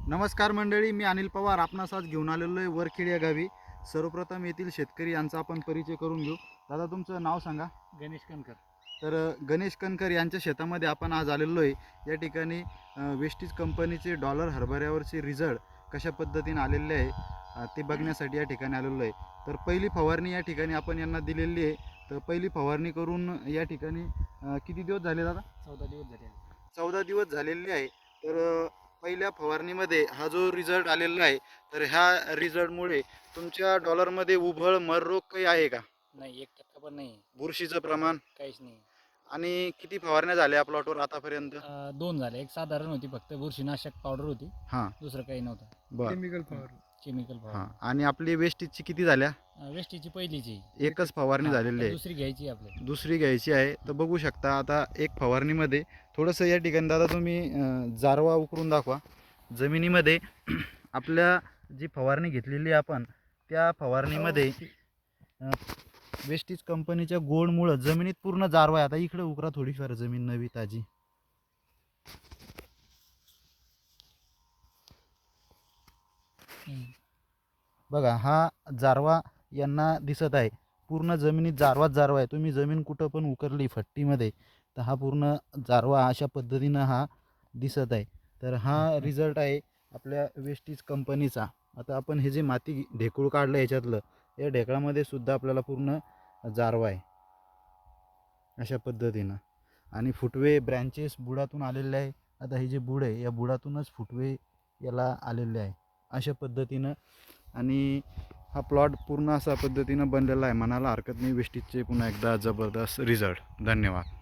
नमस्कार मंडळी, मी अनिल पवार आपणास आज घेऊन आलेलो आहे वरखेड या गावी. सर्वप्रथम येथील शेतकरी यांचा आपण परिचय करून घेऊ. दादा, तुमचं नाव सांगा. गणेश कणकर. तर गणेश कणकर यांच्या शेतामध्ये आपण आज आलेलो आहे. या ठिकाणी वेस्टीज कंपनीचे डॉलर हरभऱ्यावरचे रिझल्ट कशा पद्धतीने आलेले आहे ते बघण्यासाठी या ठिकाणी आलेलो आहे. तर पहिली फवारणी या ठिकाणी आपण यांना दिलेली आहे. तर पहिली फवारणी करून या ठिकाणी किती दिवस झाले दादा? 14 दिवस झाले. 14 दिवस झालेले आहे. तर पहिल्या फवारणीमध्ये हा जो रिझल्ट आलेला आहे, तर ह्या रिझल्टमुळे तुमच्या डॉलरमध्ये उभळ मर रोग काही आहे का? नाही, 1% पण नाही. बुरशीचं प्रमाण? काहीच नाही. आणि किती फवारण्या झाल्या प्लॉटवर आतापर्यंत? 2 झाले. एक साधारण होती, फक्त बुरशीनाशक पावडर होती. हां, दुसरं काही नव्हतं. बरं. केमिकल हां, पावडर. आणि आपली वेस्टेजची किती झाल्या? वेस्टीची पहिलीची. एकच फवारणी झालेली आहे. दुसरी घ्यायची आपल्याला. दुसरी घ्यायची आहे. तर बघू शकता आता एक फवारणीमध्ये थोडंसं या ठिकाणी दादा तुम्ही जारवा उकरून दाखवा जमिनीमध्ये. आपल्या जी फवारणी घेतलेली आपण त्या फवारणीमध्ये वेस्टीज कंपनीच्या गोडमुळं जमिनीत पूर्ण जारवा आहे. आता इकडे उकरा थोडीफार जमीन नवी ताजी. बघा, हा जारवा यांना दिसत आहे. पूर्ण जमिनीत जारवाच जारवा आहे. तुम्ही जमीन कुठं पण उकरली फट्टीमध्ये तर हा पूर्ण जारवा अशा पद्धतीनं हा दिसत आहे. तर हा रिझल्ट आहे आपल्या वेस्टीज कंपनीचा. आता आपण हे जे माती ढेकूळ काढलं याच्यातलं, या ढेकळामध्ये सुद्धा आपल्याला पूर्ण जारवा आहे अशा पद्धतीनं. आणि फुटवे ब्रँचेस बुडातून आलेले आहे. आता हे जे बुड आहे या बुडातूनच फुटवे याला आलेले आहे अशा पद्धतीनं. आणि हा प्लॉट पूर्ण अशा पद्धतीनं बनलेला आहे. म्हणायला हरकत नाही वेस्टीजचे पुन्हा एकदा जबरदस्त रिझल्ट. धन्यवाद.